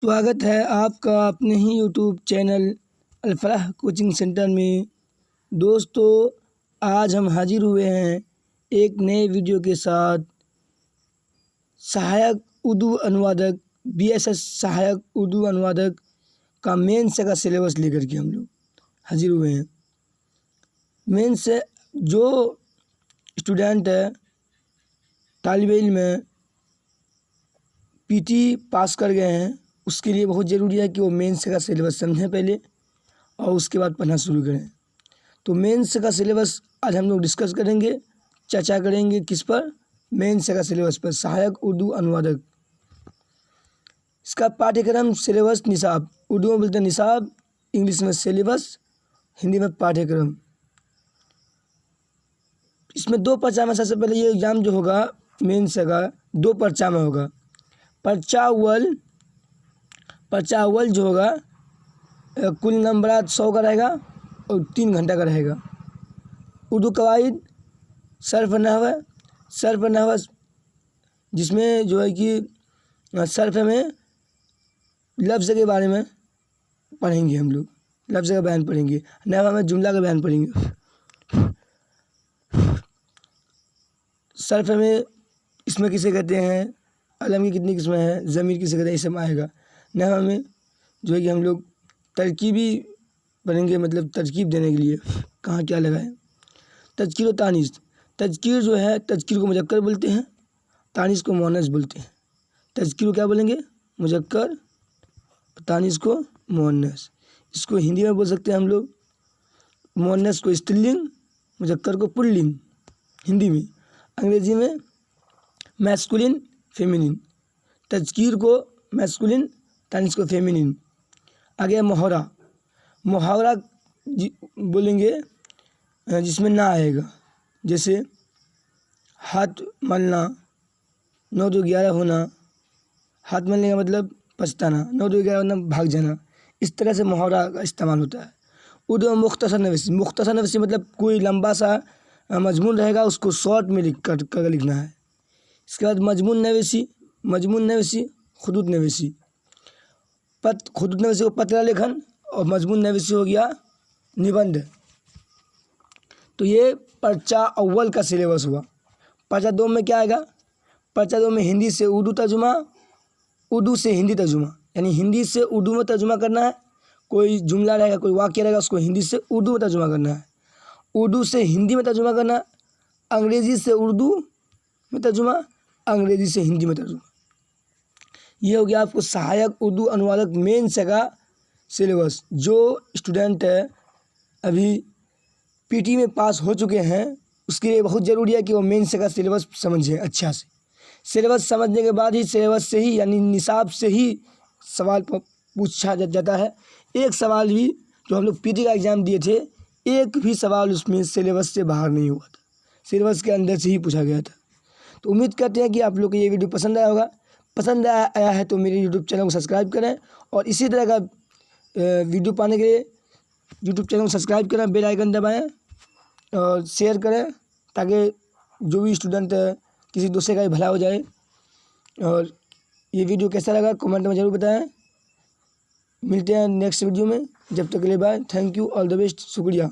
स्वागत है आपका अपने ही YouTube channel Al Falah coaching centre में। दोस्तों, आज हम हाजिर हुए हैं एक नए वीडियो के साथ। सहायक उर्दू अनुवादक बीएसएस सहायक उर्दू अनुवादक का मेंस का सिलेबस लेकर के हम लोग हाजिर हुए हैं। मेंस से जो स्टूडेंट है, तालिब इल्म है, पीटी पास कर गए हैं, उसके लिए बहुत ज़रूरी है कि वो मेंस का सिलेबस समझें पहले और उसके बाद पढ़ना शुरू करें। तो मेंस का सिलेबस आज हम लोग डिस्कस करेंगे, चर्चा करेंगे किस पर? मेंस का सिलेबस पर, सहायक उर्दू अनुवादक। इसका पाठ्यक्रम सिलेबस निसाब, उर्दू में बोलते हैं निसाब, इंग्लिश में सिलेबस, हिंदी में पाठ्यक्रम। इसमें 2 पर्चा में सबसे पहले ये एग्ज़ाम जो होगा मेंस का 2 पर्चा में होगा। पर्चा अव्वल जो होगा कुल नंबरात 100 का रहेगा और 3 घंटा का रहेगा। उर्दू कवायद, सर्फ नहव जिसमें जो है कि सर्फ में लफ्ज़ के बारे में पढ़ेंगे हम लोग, लफ्ज़ का बयान पढ़ेंगे। नहव में जुमला का बयान पढ़ेंगे। सर्फ में इसमें किसे कहते हैं, अलम की कितनी किस्में हैं, ज़मीर किसे कहते हैं, ये सब आएगा। नहव में जो है कि हम लोग तरकीबी पढ़ेंगे, मतलब तरकीब देने के लिए कहाँ क्या लगाएं। तज़कीर व तानीस, तज़कीर जो है, तज़कीर को मुज़क्कर बोलते हैं, तानीस को मुअन्नस बोलते हैं। तज़कीर को क्या बोलेंगे? मुज़क्कर, तानीस को मुअन्नस। इसको हिंदी में बोल सकते हैं हम लोग, मुअन्नस को स्त्रीलिंग, मुज़क्कर को पुल्लिंग हिंदी में। अंग्रेज़ी में मैस्कुलिन, फेमिनिन। तज़कीर को मैस्कुलिन, तानीस को फेमिनिन। आगे मुहावरा बोलेंगे जिसमें ना आएगा, जैसे हाथ मलना, 9 2 11 होना। हाथ मलने का मतलब पछताना, 9 2 11 मतलब भाग जाना। इस तरह से मुहावरा का इस्तेमाल होता है। उर्दू में मुख्तसर नवीसी मतलब कोई लंबा सा मजमून रहेगा, उसको शॉर्ट में कर लिखना है। इसके बाद मजमून नवीसी, खुदूत नवीसी। खुदूत नवीसी को पत्र लेखन और मजमून नवीसी हो गया निबंध। तो ये पर्चा अव्वल का सिलेबस हुआ। पर्चा 2 में क्या आएगा? पर्चा 2 में हिंदी से उर्दू तर्जुमा, उर्दू से हिंदी तर्जुमा, यानी हिंदी से उर्दू में तर्जुमा करना है। कोई जुमला रहेगा, कोई वाक्य रहेगा, उसको हिंदी से उर्दू में तर्जुमा करना है। उर्दू से हिंदी में तर्जुमा करना है। अंग्रेज़ी से उर्दू में तर्जुमा, अंग्रेज़ी से हिंदी में तर्जुमा। ये हो गया आपको सहायक उर्दू अनुवादक मेंस का सिलेबस। जो स्टूडेंट है अभी पीटी में पास हो चुके हैं, उसके लिए बहुत ज़रूरी है कि वो मेंस का सिलेबस समझें अच्छा से। सिलेबस समझने के बाद ही सिलेबस से ही, यानी निसाब से ही सवाल पूछा जाता है। एक सवाल भी जो हम लोग पीटी का एग्ज़ाम दिए थे, एक भी सवाल उसमें सिलेबस से बाहर नहीं हुआ था, सिलेबस के अंदर से ही पूछा गया था। तो उम्मीद करते हैं कि आप लोग को ये वीडियो पसंद आया होगा। पसंद आया है तो मेरे यूट्यूब चैनल को सब्सक्राइब करें और इसी तरह का वीडियो पाने के लिए यूट्यूब चैनल को सब्सक्राइब करें, बेल आइकन दबाएं और शेयर करें, ताकि जो भी स्टूडेंट है किसी दूसरे का भी भला हो जाए। और ये वीडियो कैसा लगा कमेंट में ज़रूर बताएं। मिलते हैं नेक्स्ट वीडियो में, जब तक के लिए bye. Thank you, all the best, शुक्रिया।